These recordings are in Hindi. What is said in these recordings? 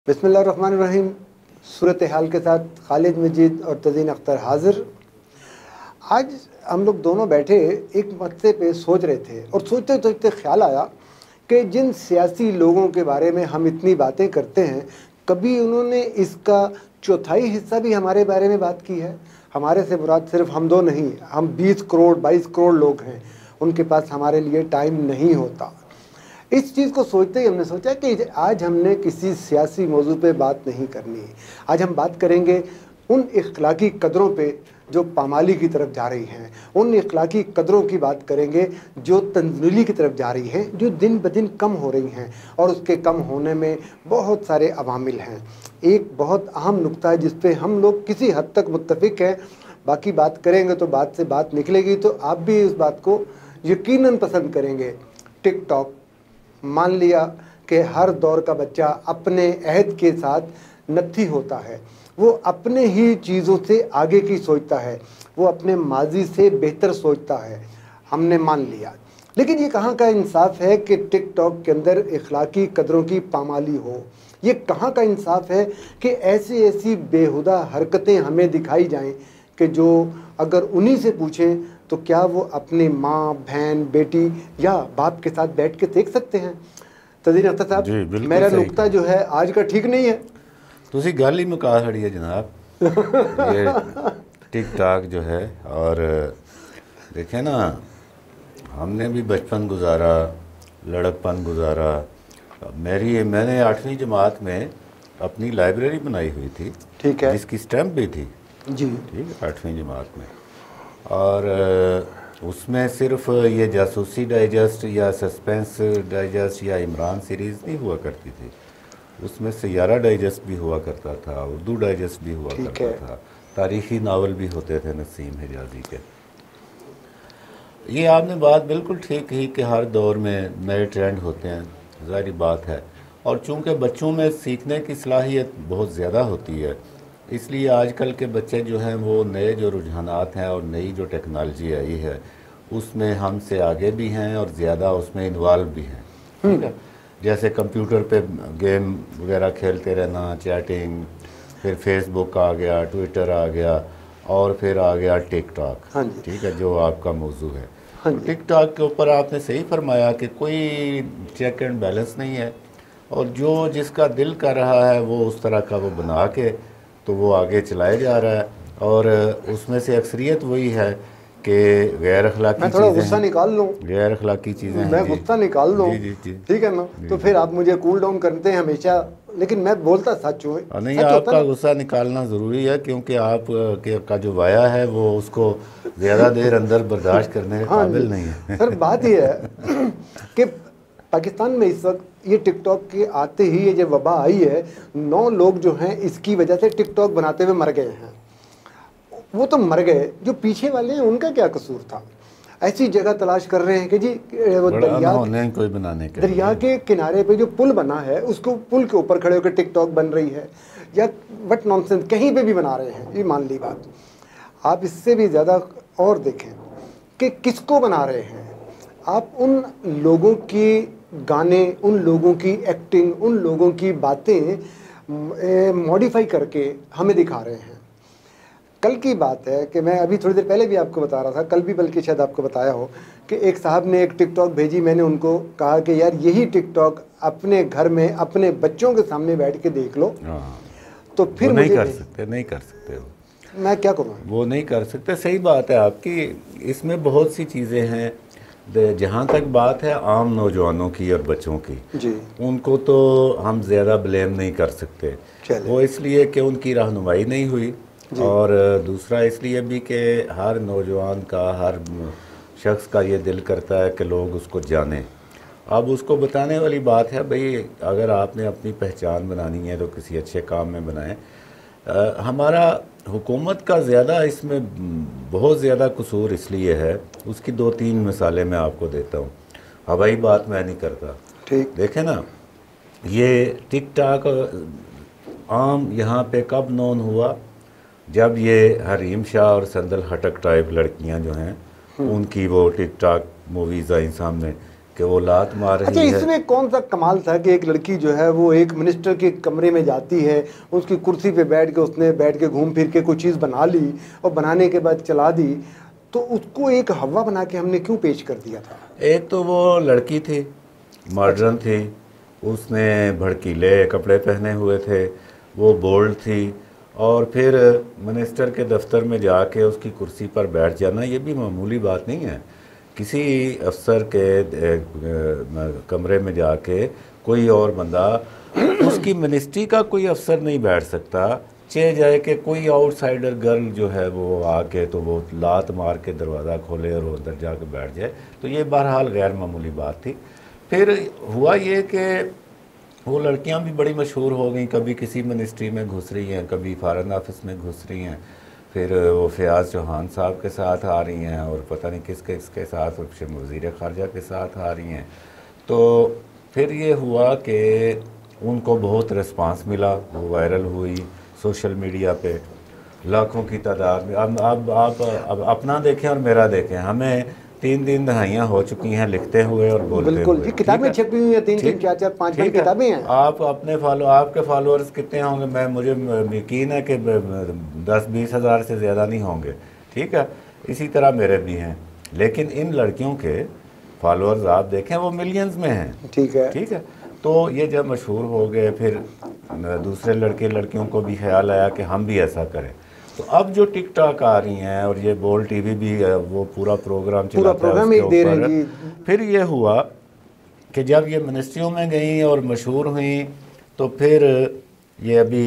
बिस्मिल्लाहिर्रहमानिर्रहीम। सूरत हाल के साथ खालिद मजीद और तज़ीन अख्तर हाज़िर। आज हम लोग दोनों बैठे एक मसले पे सोच रहे थे और सोचते सोचते ख्याल आया कि जिन सियासी लोगों के बारे में हम इतनी बातें करते हैं, कभी उन्होंने इसका चौथाई हिस्सा भी हमारे बारे में बात की है। हमारे से मुराद सिर्फ हम दो नहीं, हम 20 करोड़ 22 करोड़ लोग हैं, उनके पास हमारे लिए टाइम नहीं होता। इस चीज़ को सोचते ही हमने सोचा कि आज हमने किसी सियासी मौजू पे बात नहीं करनी है। आज हम बात करेंगे उन इख्लाकी कदरों पे जो पामाली की तरफ जा रही हैं, उन इख्लाकी कदरों की बात करेंगे जो तंज़ीली की तरफ जा रही हैं, जो दिन ब दिन कम हो रही हैं और उसके कम होने में बहुत सारे अवामिल हैं। एक बहुत अहम नुक्ता है जिस पे हम लोग किसी हद तक मुत्तफ़िक हैं, बाकी बात करेंगे तो बात से बात निकलेगी, तो आप भी इस बात को यकीनन पसंद करेंगे। टिकटॉक। मान लिया कि हर दौर का बच्चा अपने अहद के साथ नत्थी होता है, वो अपने ही चीज़ों से आगे की सोचता है, वो अपने माजी से बेहतर सोचता है, हमने मान लिया। लेकिन ये कहाँ का इंसाफ है कि टिकटॉक के अंदर इखलाकी कदरों की पामाली हो? ये कहाँ का इंसाफ है कि ऐसी ऐसी बेहुदा हरकतें हमें दिखाई जाएं कि जो अगर उन्हीं से पूछें तो क्या वो अपनी माँ, बहन, बेटी या बाप के साथ बैठ के देख सकते हैं? तज़ीन अख्तर साहब, मेरा नुक्ता जो है आज का ठीक नहीं है। तुसी गल ही मुका छड़ी है जनाब। ये टिकटॉक जो है, और देखें ना, हमने भी बचपन गुजारा, लड़कपन गुजारा। मैंने 8वीं जमात में अपनी लाइब्रेरी बनाई हुई थी, ठीक है, जिसकी स्टैम्प भी थी जी, ठीक है, 8वीं जमात में। और उसमें सिर्फ ये जासूसी डाइजेस्ट या सस्पेंस डाइजेस्ट या इमरान सीरीज़ नहीं हुआ करती थी, उसमें सैयारा डाइजेस्ट भी हुआ करता था, उर्दू डाइजेस्ट भी हुआ करता था, तारीख़ी नावल भी होते थे नसीम हिजाज़ी के। ये आपने बात बिल्कुल ठीक की कि हर दौर में नए ट्रेंड होते हैं, ज़ाहिर बात है। और चूँकि बच्चों में सीखने की सलाहियत बहुत ज़्यादा होती है, इसलिए आजकल के बच्चे जो हैं वो नए जो रुझानात हैं और नई जो टेक्नोलॉजी आई है उसमें हमसे आगे भी हैं और ज़्यादा उसमें इन्वॉल्व भी हैं, ठीक है। जैसे कंप्यूटर पे गेम वगैरह खेलते रहना, चैटिंग, फिर फेसबुक आ गया, ट्विटर आ गया, और फिर आ गया टिकटॉक, ठीक है, जो आपका मौजू है। टिकटॉक के ऊपर आपने सही फरमाया कि कोई चेक एंड बैलेंस नहीं है, और जो जिसका दिल कर रहा है वो उस तरह का वो बना के तो वो आगे चलाया जा रहा है। और उसमें से अक्सरियत वही है कि गैर अखलाकी चीज़ें, मैं थोड़ा गुस्सा निकाल लूँ, गैर अखलाकी चीज़ें, मैं गुस्सा निकाल लूँ, ठीक है ना, तो फिर आप मुझे कूल डाउन करते हैं हमेशा, लेकिन मैं बोलता सच हूँ। नहीं, आपका गुस्सा निकालना ज़रूरी है, क्योंकि आप का जो वाया है वो उसको ज़्यादा देर अंदर बर्दाश्त करने के काबिल नहीं है। सर, बात यह है कि पाकिस्तान में इस वक्त ये टिकटॉक के आते ही ये जब वबा आई है, 9 लोग जो हैं इसकी वजह से टिकटॉक बनाते हुए मर गए हैं। वो तो मर गए, जो पीछे वाले हैं उनका क्या कसूर था? ऐसी जगह तलाश कर रहे हैं कि जी वो दरिया के किनारे पे जो पुल बना है उसको पुल के ऊपर खड़े होकर टिकटॉक बन रही है, या वट नॉनसेंस कहीं पे भी बना रहे हैं। ये मान ली बात। आप इससे भी ज़्यादा और देखें कि किसको बना रहे हैं। आप उन लोगों की गाने, उन लोगों की एक्टिंग, उन लोगों की बातें मॉडिफाई करके हमें दिखा रहे हैं। कल की बात है कि मैं अभी थोड़ी देर पहले भी आपको बता रहा था, कल भी बल्कि शायद आपको बताया हो, कि एक साहब ने एक टिकटॉक भेजी। मैंने उनको कहा कि यार यही टिकटॉक अपने घर में अपने बच्चों के सामने बैठ के देख लो। तो फिर नहीं कर सकते वो। मैं क्या करूँ? वो नहीं कर सकते। सही बात है आपकी। इसमें बहुत सी चीज़ें हैं। जहाँ तक बात है आम नौजवानों की और बच्चों की जी, उनको तो हम ज़्यादा ब्लेम नहीं कर सकते। वो इसलिए कि उनकी रहनुमाई नहीं हुई, और दूसरा इसलिए भी कि हर नौजवान का, हर शख्स का ये दिल करता है कि लोग उसको जानें। अब उसको बताने वाली बात है भाई, अगर आपने अपनी पहचान बनानी है तो किसी अच्छे काम में बनाएं। हमारा हुकूमत का ज़्यादा इसमें बहुत ज़्यादा कसूर इसलिए है, उसकी 2-3 मिसालें मैं आपको देता हूँ। हवाई बात मैं नहीं करता, ठीक। देखें ना, ये टिकटॉक आम यहाँ पे कब नॉन हुआ? जब ये हरीम शाह और संदल हटक टाइप लड़कियाँ जो हैं उनकी वो टिकटॉक मूवीज़ आई सामने, कि वो लात मार अच्छा, रही है। इसमें कौन सा कमाल था कि एक लड़की जो है वो एक मिनिस्टर के कमरे में जाती है, उसकी कुर्सी पे बैठ के उसने बैठ के घूम फिर के कोई चीज़ बना ली और बनाने के बाद चला दी, तो उसको एक हवा बना के हमने क्यों पेश कर दिया था? एक तो वो लड़की थी, मॉडर्न थी, उसने भड़कीले कपड़े पहने हुए थे, वो बोल्ड थी, और फिर मिनिस्टर के दफ्तर में जाके उसकी कुर्सी पर बैठ जाना ये भी मामूली बात नहीं है। किसी अफसर के कमरे में जाके कोई और बंदा, उसकी मिनिस्ट्री का कोई अफसर नहीं बैठ सकता, चाहे जाए कि कोई आउटसाइडर गर्ल जो है वो आके तो वो लात मार के दरवाज़ा खोले और वो अंदर जाके बैठ जाए। तो ये बहरहाल गैर मामूली बात थी। फिर हुआ ये कि वो लड़कियां भी बड़ी मशहूर हो गई, कभी किसी मिनिस्ट्री में घुस रही हैं, कभी फॉरेन ऑफिस में घुस रही हैं, फिर वो फयाज़ चौहान साहब के साथ आ रही हैं और पता नहीं किसके साथ, वज़ीर ख़ारजा के साथ आ रही हैं। तो फिर ये हुआ कि उनको बहुत रिस्पांस मिला, वो वायरल हुई सोशल मीडिया पे लाखों की तादाद में। अब आप अपना देखें और मेरा देखें, हमें 3 दहाइयाँ हो चुकी हैं लिखते हुए और बोलते हुए। बिल्कुल, किताबें छपी हुई हैं, 3 4 5 किताबें हैं। आप अपने आपके फॉलोअर्स कितने होंगे? मुझे यकीन है कि 10-20 हज़ार से ज़्यादा नहीं होंगे, ठीक है। इसी तरह मेरे भी हैं, लेकिन इन लड़कियों के फॉलोअर्स आप देखें वो मिलियंस में हैं, ठीक है। तो ये जब मशहूर हो गए, फिर दूसरे लड़कियों को भी ख्याल आया कि हम भी ऐसा करें। तो अब जो टिकटॉक आ रही हैं और ये बोल टीवी भी वो पूरा प्रोग्राम चलाता है उसके ऊपर। फिर ये हुआ कि जब ये मिनिस्ट्रियों में गई और मशहूर हुई, तो फिर ये अभी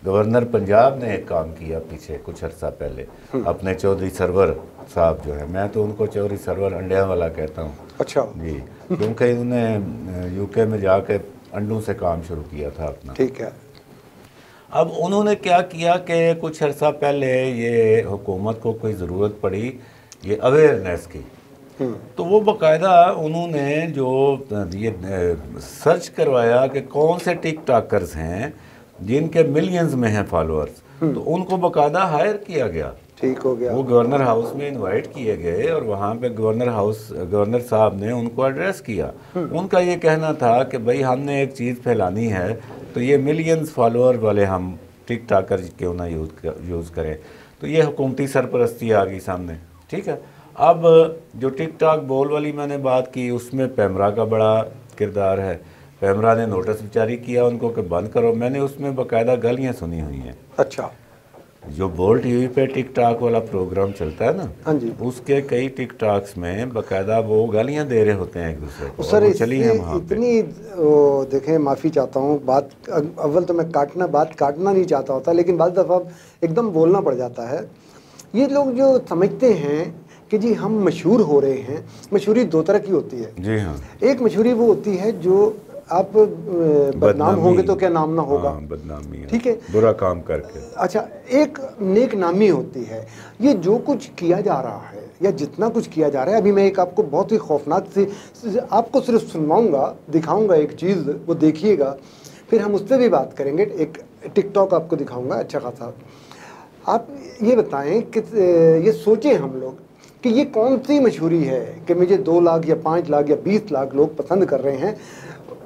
गवर्नर पंजाब ने एक काम किया पीछे कुछ अर्सा पहले, अपने चौधरी सरवर साहब जो है, मैं तो उनको चौधरी सरवर अंडिया वाला कहता हूँ। अच्छा जी, क्योंकि उन्होंने यूके में जाके अंडों से काम शुरू किया था अपना। ठीक है। अब उन्होंने क्या किया कि कुछ अर्सा पहले ये हुकूमत को कोई ज़रूरत पड़ी ये अवेयरनेस की, तो वो बाकायदा उन्होंने जो ये सर्च करवाया कि कौन से टिकटॉकर्स हैं जिनके मिलियंस में हैं फॉलोअर्स, तो उनको बाकायदा हायर किया गया। ठीक हो गया। वो गवर्नर हाउस में इनवाइट किए गए और वहाँ पे गवर्नर साहब ने उनको एड्रेस किया। उनका ये कहना था कि भाई हमने एक चीज़ फैलानी है, तो ये मिलियंस फॉलोअर वाले हम टिकटॉकर क्यों ना यूज़ करें। तो ये हुकूमती सरपरस्ती आ गई सामने, ठीक है। अब जो टिकटॉक बोल वाली मैंने बात की, उसमें पैमरा का बड़ा किरदार है। पैमरा ने नोटिस जारी किया उनको कि बंद करो। मैंने उसमें बाकायदा गालियाँ सुनी हुई हैं। अच्छा, जो बोल टीवी पे टिकटॉक वाला प्रोग्राम चलता है ना, हाँ जी, उसके कई टिकटॉक्स में बाकायदा वो गालियाँ दे रहे होते हैं एक दूसरे को। सर चली है वहाँ इतनी देखें, माफ़ी चाहता हूँ, बात अव्वल तो मैं बात काटना नहीं चाहता होता, लेकिन बाद दफ़ा एकदम बोलना पड़ जाता है। ये लोग जो समझते हैं कि जी हम मशहूर हो रहे हैं, मशहूरी दो तरह की होती है। जी हाँ, एक मशहूरी वो होती है जो आप बदनाम होंगे तो क्या नाम ना होगा, हाँ, बदनामी, ठीक है, बुरा काम करके। अच्छा, एक नेक नामी होती है। ये जो कुछ किया जा रहा है या जितना कुछ किया जा रहा है, अभी मैं एक आपको बहुत ही खौफनाक सी आपको सिर्फ सुनवाऊंगा, दिखाऊंगा एक चीज़, वो देखिएगा, फिर हम उस पर भी बात करेंगे। एक टिकटॉक आपको दिखाऊंगा अच्छा खासा। आप ये बताएं कि ये सोचें हम लोग कि ये कौन सी मशहूरी है कि मुझे 2 लाख या 5 लाख या 20 लाख लोग पसंद कर रहे हैं।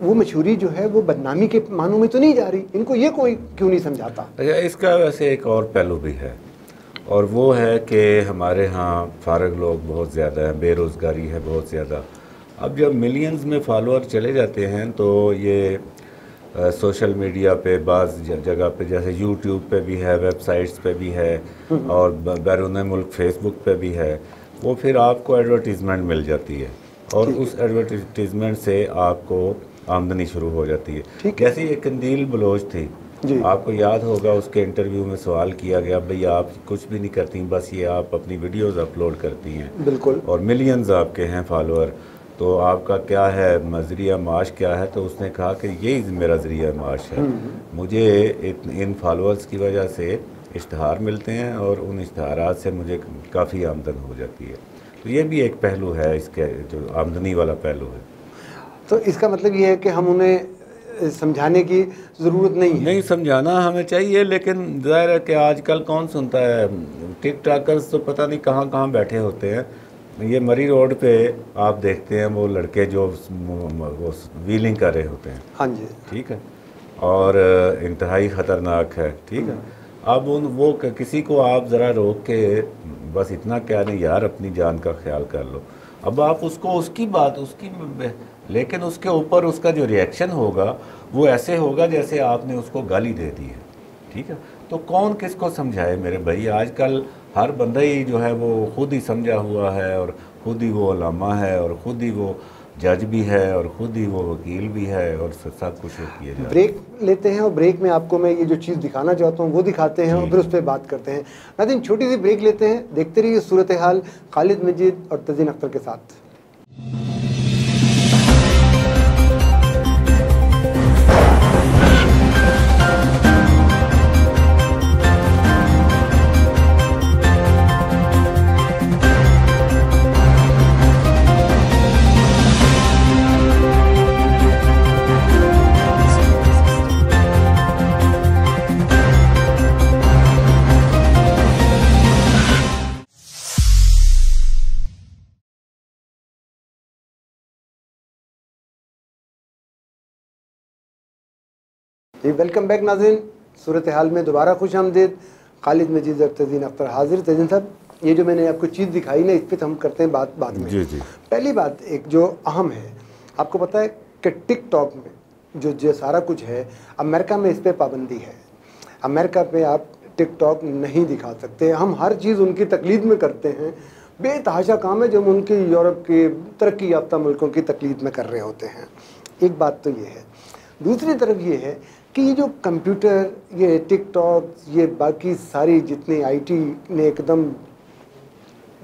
वो मशहूरी जो है वो बदनामी के मानों में तो नहीं जा रही। इनको ये कोई क्यों नहीं समझाता? अच्छा, इसका वैसे एक और पहलू भी है, और वो है कि हमारे यहाँ फारग लोग बहुत ज़्यादा हैं, बेरोज़गारी है बहुत ज़्यादा। अब जब मिलियंस में फॉलोअर चले जाते हैं तो ये सोशल मीडिया पे बाज़ जगह पे, जैसे यूट्यूब पे भी है, वेबसाइट्स पे भी है, और बैरून मुल्क फेसबुक पे भी है, वो फिर आपको एडवर्टीज़मेंट मिल जाती है और उस एडवर्टीज़मेंट से आपको आमदनी शुरू हो जाती है। जैसे ये कंदील बलोच थी, आपको याद होगा उसके इंटरव्यू में सवाल किया गया, भाई आप कुछ भी नहीं करती, बस ये आप अपनी वीडियोस अपलोड करती हैं, बिल्कुल, और मिलियंस आपके हैं फॉलोअर, तो आपका क्या है ज़रिया माश क्या है? तो उसने कहा कि यही मेरा ज़रिया माश है, मुझे इन फॉलोअर्स की वजह से इश्तहार मिलते हैं और उन इश्तहारात से मुझे काफ़ी आमदन हो जाती है। तो ये भी एक पहलू है इसके, जो आमदनी वाला पहलू है। तो इसका मतलब ये है कि हम उन्हें समझाने की ज़रूरत नहीं है। नहीं, समझाना हमें चाहिए, लेकिन ज़ाहिर है कि आजकल कौन सुनता है। टिकटॉकर्स तो पता नहीं कहाँ कहाँ बैठे होते हैं, ये मरी रोड पे आप देखते हैं वो लड़के जो वो व्हीलिंग कर रहे होते हैं। हाँ जी। ठीक है, और इंतहाई ख़तरनाक है। ठीक है, अब वो किसी को आप ज़रा रोक के बस इतना कह दें यार अपनी जान का ख्याल कर लो, अब आप उसको उसकी बात उसकी, लेकिन उसके ऊपर उसका जो रिएक्शन होगा वो ऐसे होगा जैसे आपने उसको गाली दे दी है। ठीक है, तो कौन किसको समझाए मेरे भाई, आजकल हर बंदा ही जो है वो खुद ही समझा हुआ है, और खुद ही वो अलामा है, और खुद ही वो जज भी है, और खुद ही वो वकील भी है, और सब कुछ किया जाए। ब्रेक लेते हैं और ब्रेक में आपको मैं ये जो चीज़ दिखाना चाहता हूँ वो दिखाते हैं और फिर उस पर बात करते हैं। नाज़रीन, छोटी सी ब्रेक लेते हैं, देखते रहिए सूरत हाल खालिद मजीद और तज़ीन अख्तर के साथ। जी, वेलकम बैक नाज़रीन। सूरत हाल में दोबारा खुश आमदीद। खालिद मजीद और तज़ीन अख्तर हाजिर। तज़ीन साहब, ये जो मैंने आपको चीज़ दिखाई ना, इस पर हम करते हैं बात बाद में। जी जी। पहली बात एक जो अहम है, आपको पता है कि टिकटॉक में जो सारा कुछ है, अमेरिका में इस पर पाबंदी है। अमेरिका में आप टिकटॉक नहीं दिखा सकते। हम हर चीज़ उनकी तकलीद में करते हैं। बेतहाशा काम है जब उनकी यूरोप के तरक्की याफ्ता मुल्कों की तकलीद में कर रहे होते हैं। एक बात तो ये है। दूसरी तरफ ये है कि ये जो कंप्यूटर, ये टिकटॉक, ये बाकी सारी जितनी आईटी ने एकदम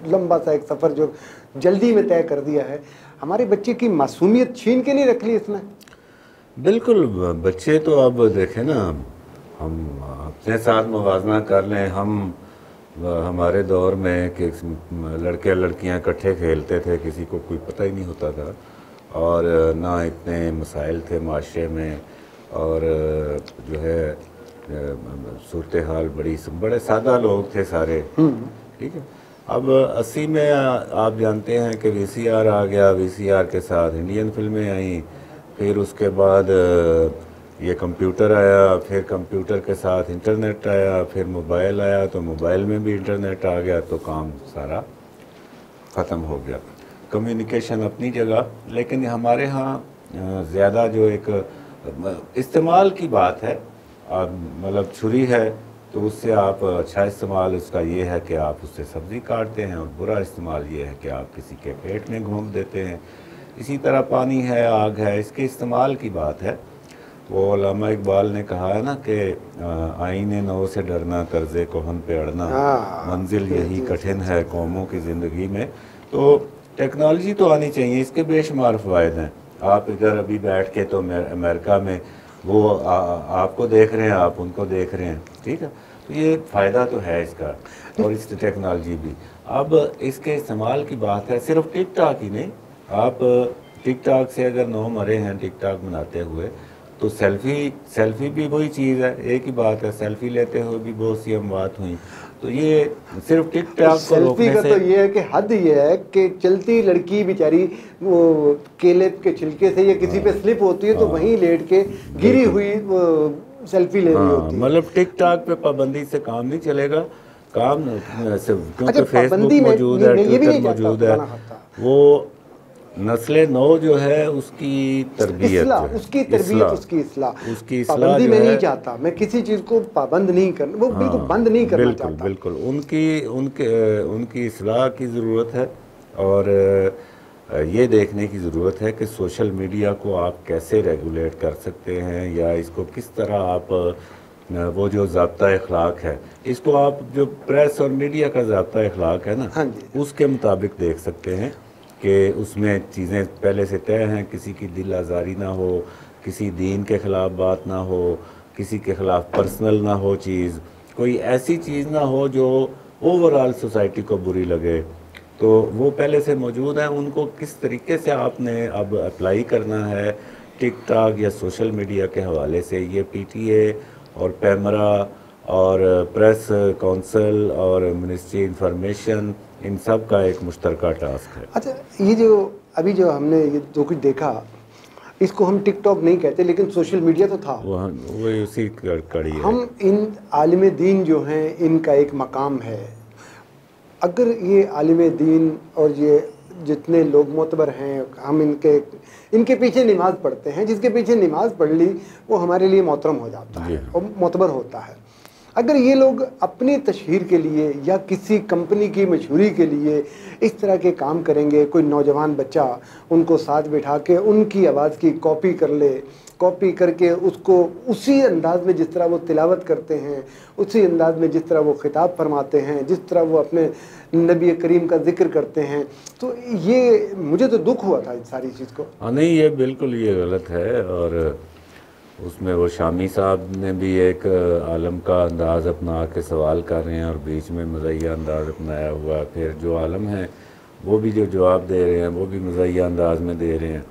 लंबा सा एक सफ़र जो जल्दी में तय कर दिया है, हमारे बच्चे की मासूमियत छीन के नहीं रख ली इसने। बिल्कुल, बच्चे तो अब देखें ना, हम अपने साथ मुवाजना कर लें। हमारे दौर में कि लड़के लड़कियां इकट्ठे खेलते थे, किसी को कोई पता ही नहीं होता था, और ना इतने मसाइल थे माशरे में, और जो है सूरत हाल बड़े सादा लोग थे सारे। ठीक है, अब 80 में आप जानते हैं कि वीसीआर आ गया, वीसीआर के साथ इंडियन फिल्में आई, फिर उसके बाद ये कंप्यूटर आया, फिर कंप्यूटर के साथ इंटरनेट आया, फिर मोबाइल आया, तो मोबाइल में भी इंटरनेट आ गया, तो काम सारा ख़त्म हो गया। कम्युनिकेशन अपनी जगह, लेकिन हमारे यहाँ ज़्यादा जो एक इस्तेमाल की बात है, मतलब छुरी है तो उससे आप अच्छा इस्तेमाल उसका ये है कि आप उससे सब्ज़ी काटते हैं, और बुरा इस्तेमाल ये है कि आप किसी के पेट में घोंप देते हैं। इसी तरह पानी है, आग है, इसके इस्तेमाल की बात है। वो अल्लामा इकबाल ने कहा है ना कि आईने नौ से डरना, कर्ज़े कोहन पे अड़ना, मंजिल यही कठिन है कौमों की ज़िंदगी में। तो टेक्नोलॉजी तो आनी चाहिए, इसके बेशुमार फ़वाइद हैं। आप इधर अभी बैठ के तो अमेरिका में वो आपको देख रहे हैं, आप उनको देख रहे हैं। ठीक है, तो ये फ़ायदा तो है इसका, और इस टेक्नोलॉजी भी। अब इसके इस्तेमाल की बात है, सिर्फ टिकटॉक ही नहीं। आप टिकटॉक से अगर 9 मरे हैं टिकटॉक बनाते हुए, तो सेल्फ़ी भी वही चीज़ है, एक ही बात है। सेल्फ़ी लेते हुए भी बहुत सी अमवात हुई। तो ये सिर्फ टिकटॉक सेल्फी का तो ये है कि हद ये है कि चलती लड़की बेचारी वो केले के छिलके से या किसी पे स्लिप होती है तो वहीं लेट के गिरी हुई वो सेल्फी ले रही होती है। मतलब टिकटॉक पे पाबंदी से काम नहीं चलेगा, काम क्योंकि अच्छा, फेसबुक मौजूद है, ट्विटर मौजूद है। वो नस्ल नौ जो है उसकी तरबियत, उसकी इस्लाह पाबंदी मैं नहीं चाहता। मैं किसी चीज़ को पाबंद नहीं करना, वो बिल्कुल बंद नहीं करना चाहता। बिल्कुल उनकी इस्लाह की ज़रूरत है, और ये देखने की ज़रूरत है कि सोशल मीडिया को आप कैसे रेगुलेट कर सकते हैं, या इसको किस तरह आप वो जो ज़ाब्ता अखलाक है, इसको आप जो प्रेस और मीडिया का ज़ाब्ता अखलाक है ना, उसके मुताबिक देख सकते हैं कि उसमें चीज़ें पहले से तय हैं, किसी की दिल आज़ारी ना हो, किसी दीन के ख़िलाफ़ बात ना हो, किसी के ख़िलाफ़ पर्सनल ना हो चीज़, कोई ऐसी चीज़ ना हो जो ओवरऑल सोसाइटी को बुरी लगे। तो वो पहले से मौजूद हैं, उनको किस तरीके से आपने अब अप्लाई करना है टिकटॉक या सोशल मीडिया के हवाले से। ये पीटीए और पैमरा और प्रेस काउंसिल और मिनिस्ट्री इंफॉर्मेशन, इन सब का एक मुश्तरका टास्क है। अच्छा, ये जो अभी जो हमने ये जो कुछ देखा, इसको हम टिकटॉक नहीं कहते, लेकिन सोशल मीडिया तो था, वो उसी कड़ी है। हम इन आलिम दीन जो हैं, इनका एक मकाम है। अगर ये आलिम दीन और ये जितने लोग मोतबर हैं, हम इनके पीछे नमाज़ पढ़ते हैं, जिसके पीछे नमाज़ पढ़ ली वो हमारे लिए मोहतरम हो जाता है और मोतबर होता है। अगर ये लोग अपनी तशहीर के लिए या किसी कंपनी की मशहूरी के लिए इस तरह के काम करेंगे, कोई नौजवान बच्चा उनको साथ बिठा के उनकी आवाज़ की कॉपी कर ले, कॉपी करके उसको उसी अंदाज में जिस तरह वो तिलावत करते हैं, उसी अंदाज में जिस तरह वो खिताब फरमाते हैं, जिस तरह वो अपने नबी करीम का जिक्र करते हैं, तो ये मुझे तो दुख हुआ था इस सारी चीज़ को। हाँ नहीं, ये बिल्कुल ये गलत है। और उसमें वो शामी साहब ने भी एक आलम का अंदाज़ अपना के सवाल कर रहे हैं और बीच में मज़ाहिया अंदाज़ अपनाया हुआ है। फिर जो आलम हैं वो भी जो जवाब दे रहे हैं वो भी मज़ाहिया अंदाज़ में दे रहे हैं।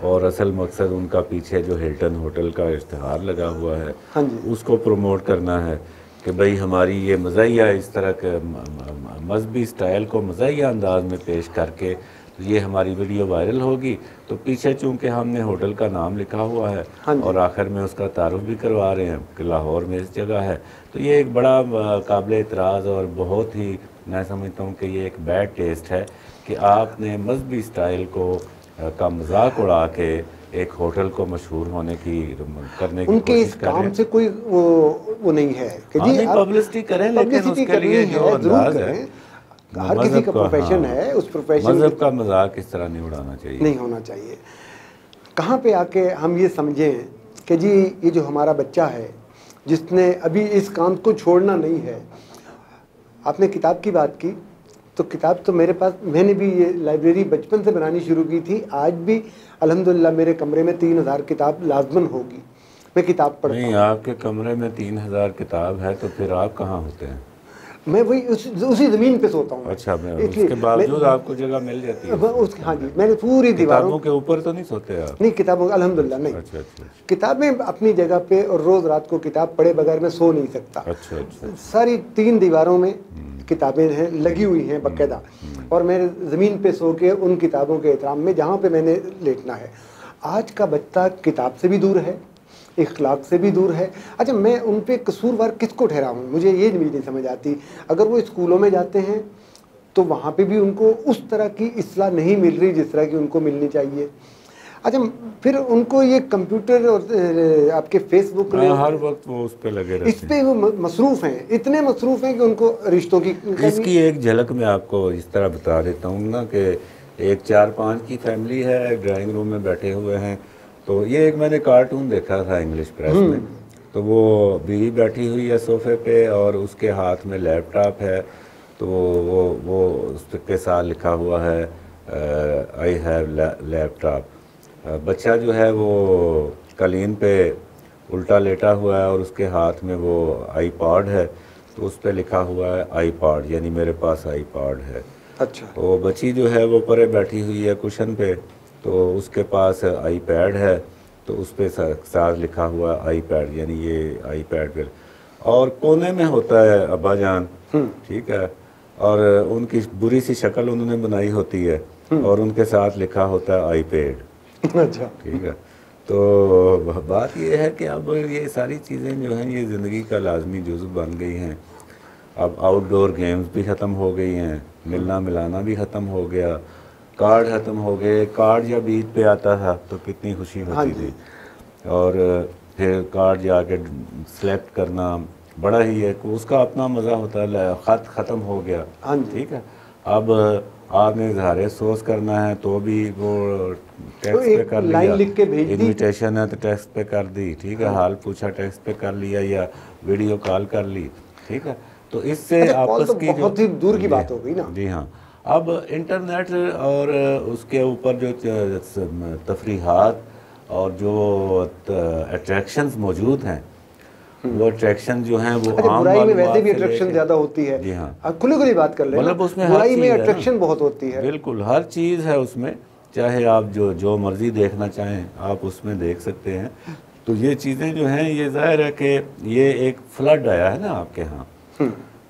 और असल मकसद उनका पीछे जो हिल्टन होटल का इश्तिहार लगा हुआ है, हाँ जी, उसको प्रमोट करना है कि भाई हमारी ये मज़ाहिया इस तरह के मजहबी स्टाइल को मज़ाहिया अंदाज में पेश करके तो ये हमारी वीडियो वायरल होगी। तो पीछे चूँकि हमने होटल का नाम लिखा हुआ है और आखिर में उसका तारुफ भी करवा रहे हैं कि लाहौर में इस जगह है, तो ये एक बड़ा काबिल एतराज़ और बहुत ही, मैं समझता हूँ कि ये एक बैड टेस्ट है कि आपने मजहबी स्टाइल को का मजाक उड़ा के एक होटल को मशहूर होने की करने की उनके कोशिश इस कर रहे काम हैं। से कोई वो नहीं है कि जी आप पब्लिसिटी करें, लेकिन पब्लिसिटी उसके लिए जो अंदाज है, हर किसी का प्रोफेशन है, उस प्रोफेशन मजहब का मजाक इस तरह नहीं उड़ाना चाहिए, नहीं होना चाहिए। कहाँ पे आके हम ये समझें कि जी ये जो हमारा बच्चा है जिसने अभी इस काम को छोड़ना नहीं है। आपने किताब की बात की, तो किताब तो मेरे पास, मैंने भी ये लाइब्रेरी बचपन से बनानी शुरू की थी। आज भी अल्हम्दुलिल्लाह मेरे कमरे में 3000 किताब लाजमन होगी, मैं किताब पढ़ता हूँ। नहीं, आपके कमरे में 3000 किताब है तो फिर आप कहाँ होते हैं? मैं वही उसी ज़मीन पे सोता हूँ। अच्छा, उसके बावजूद आपको जगह मिल जाती है? हाँ जी, मैंने पूरी दीवारों किताबों के ऊपर तो नहीं सोते आप? नहीं, किताबों अल्हम्दुलिल्लाह नहीं। अच्छा अच्छा, किताबें अपनी जगह पे, और रोज़ रात को किताब पढ़े बगैर मैं सो नहीं सकता। अच्छा अच्छा, सारी 3 दीवारों में किताबें हैं, लगी हुई हैं बाकायदा, और मेरे ज़मीन पे सो के उन किताबों के एहतराम में जहाँ पे मैंने लेटना है। आज का बच्चा किताब से भी दूर है, इखलाक से भी दूर है। अच्छा, मैं उन पे कसूरवार किसको ठहराऊँ, मुझे ये भी नहीं समझ आती। अगर वो स्कूलों में जाते हैं तो वहाँ पे भी उनको उस तरह की इस्लाह नहीं मिल रही जिस तरह की उनको मिलनी चाहिए। अच्छा, फिर उनको ये कंप्यूटर और आपके फेसबुक में हर वक्त वो उस पे लगे रहते इस पे वो मसरूफ़ हैं, इतने मसरूफ़ हैं कि उनको रिश्तों की इसकी एक झलक मैं आपको इस तरह बता देता हूँ ना कि एक 4-5 की फैमिली है, ड्राइंग रूम में बैठे हुए हैं। तो ये एक मैंने कार्टून देखा था इंग्लिश प्रेस में, तो वो बीवी बैठी हुई है सोफे पे और उसके हाथ में लैपटॉप है। तो वो उसके साथ लिखा हुआ है आई हैव लैपटॉप। बच्चा जो है वो कालीन पे उल्टा लेटा हुआ है और उसके हाथ में वो आईपॉड है, तो उस पर लिखा हुआ है आईपॉड, यानी मेरे पास आईपॉड है। अच्छा, तो बच्ची जो है वो परे बैठी हुई है कुशन पे, तो उसके पास आईपैड है, तो उस पर साथ लिखा हुआ है आईपैड, यानी ये आईपैड पे। और कोने में होता है अब्बा जान, ठीक है, और उनकी बुरी सी शक्ल उन्होंने बनाई होती है और उनके साथ लिखा होता है आईपैड। अच्छा, ठीक है। तो बात ये है कि अब ये सारी चीज़ें जो हैं ये ज़िंदगी का लाजमी जुज़्व बन गई हैं। अब आउटडोर गेम्स भी ख़त्म हो गई हैं, मिलना मिलाना भी ख़त्म हो गया, कार्ड ख़त्म हो गए। कार्ड जब ईद पे आता था तो कितनी खुशी होती थी, और फिर कार्ड जाके सेलेक्ट करना बड़ा ही है, उसका अपना मज़ा होता है। ख़त ख़त्म हो गया, ठीक है। अब आपने इजहार अफसोस करना है तो भी वो टेक्स्ट पे कर लिया, लिख के भेज दी, इन्विटेशन है तो टेक्स्ट पे कर दी, ठीक है, हाल पूछा टेक्स्ट पे कर लिया या वीडियो कॉल कर ली, ठीक है। तो इससे आपस की बहुत ही दूर की बात हो गई ना। जी हाँ, अब इंटरनेट और उसके ऊपर जो तफरीहात और जो अट्रैक्शंस मौजूद हैं, वो अट्रैक्शन जो हैं वो आम बुराई में वैसे भी अट्रैक्शन ज़्यादा होती है। जी हाँ, खुली बात कर लें, मतलब उसमें बुराई में अट्रैक्शन बहुत होती है। बिल्कुल हर चीज़ है उसमें, चाहे आप जो मर्ज़ी देखना चाहें आप उसमें देख सकते हैं। तो ये चीज़ें जो हैं ये ज़ाहिर है कि ये एक फ्लड आया है ना आपके यहाँ।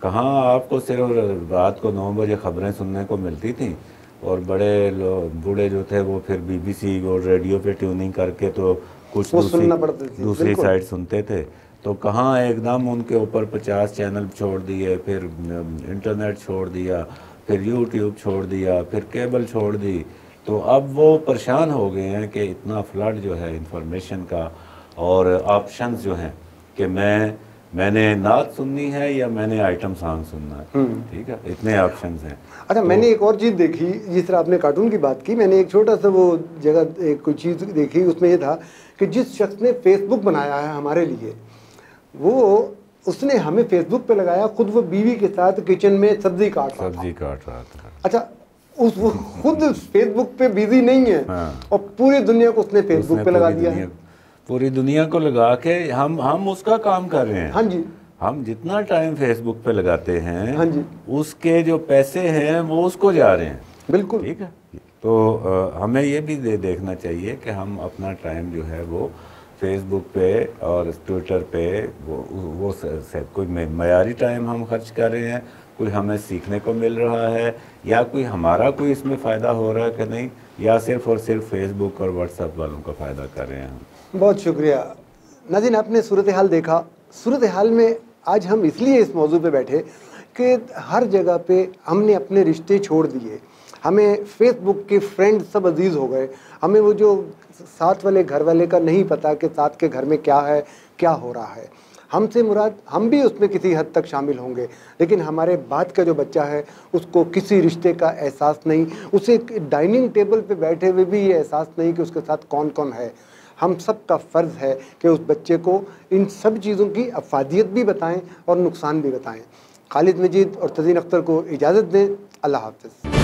कहाँ आपको सिर्फ रात को 9 बजे खबरें सुनने को मिलती थी और बड़े लोग बूढ़े जो थे वो फिर बीबीसी और रेडियो पे ट्यूनिंग करके तो कुछ दूसरी साइड सुनते थे। तो कहाँ एकदम उनके ऊपर 50 चैनल छोड़ दिए, फिर इंटरनेट छोड़ दिया, फिर यूट्यूब छोड़ दिया, फिर केबल छोड़ दी। तो अब वो परेशान हो गए हैं कि इतना फ्लड जो है इंफॉर्मेशन का और ऑप्शंस जो हैं कि मैंने नात सुननी है या मैंने आइटम सॉन्ग सुनना है, ठीक है, इतने ऑप्शंस हैं। अच्छा, तो मैंने एक और चीज़ देखी, जिस तरह आपने कार्टून की बात की, मैंने एक छोटा सा वो जगह एक कोई चीज़ देखी, उसमें ये था कि जिस शख्स ने फेसबुक बनाया है हमारे लिए, उसने हमें फेसबुक पे लगाया, खुद वो बीवी के साथ किचन में सब्जी काट रहा था। अच्छा, वो खुद फेसबुक पे बिजी नहीं है। हाँ। और पूरी दुनिया को उसने फेसबुक पे लगा दिया है, पूरी दुनिया को लगा के हम उसका काम कर रहे हैं। हाँ जी, हम जितना टाइम फेसबुक पे लगाते हैं, हाँ जी, उसके जो पैसे हैं वो उसको जा रहे हैं। बिल्कुल, ठीक है। तो हमें ये भी देखना चाहिए कि हम अपना टाइम जो है वो फेसबुक पे और ट्विटर पे वो कोई मयारी टाइम हम खर्च कर रहे हैं, कोई हमें सीखने को मिल रहा है या कोई हमारा कोई इसमें फ़ायदा हो रहा है कि नहीं, या सिर्फ और सिर्फ फेसबुक और व्हाट्सएप वालों का फ़ायदा कर रहे हैं हम। बहुत शुक्रिया नाज़रीन, आपने सूरत हाल देखा। सूरत हाल में आज हम इसलिए इस मौजू पे बैठे कि हर जगह पे हमने अपने रिश्ते छोड़ दिए, हमें फेसबुक के फ्रेंड सब अजीज़ हो गए, हमें वो जो साथ वाले घर वाले का नहीं पता कि साथ के घर में क्या है, क्या हो रहा है। हमसे मुराद, हम भी उसमें किसी हद तक शामिल होंगे, लेकिन हमारे बाद का जो बच्चा है उसको किसी रिश्ते का एहसास नहीं, उसे डाइनिंग टेबल पे बैठे हुए भी ये एहसास नहीं कि उसके साथ कौन कौन है। हम सब का फ़र्ज़ है कि उस बच्चे को इन सब चीज़ों की अफादियत भी बताएं और नुकसान भी बताएं। खालिद मजीद और तज़ीन अख्तर को इजाज़त दें। अल्लाह हाफ़िज़।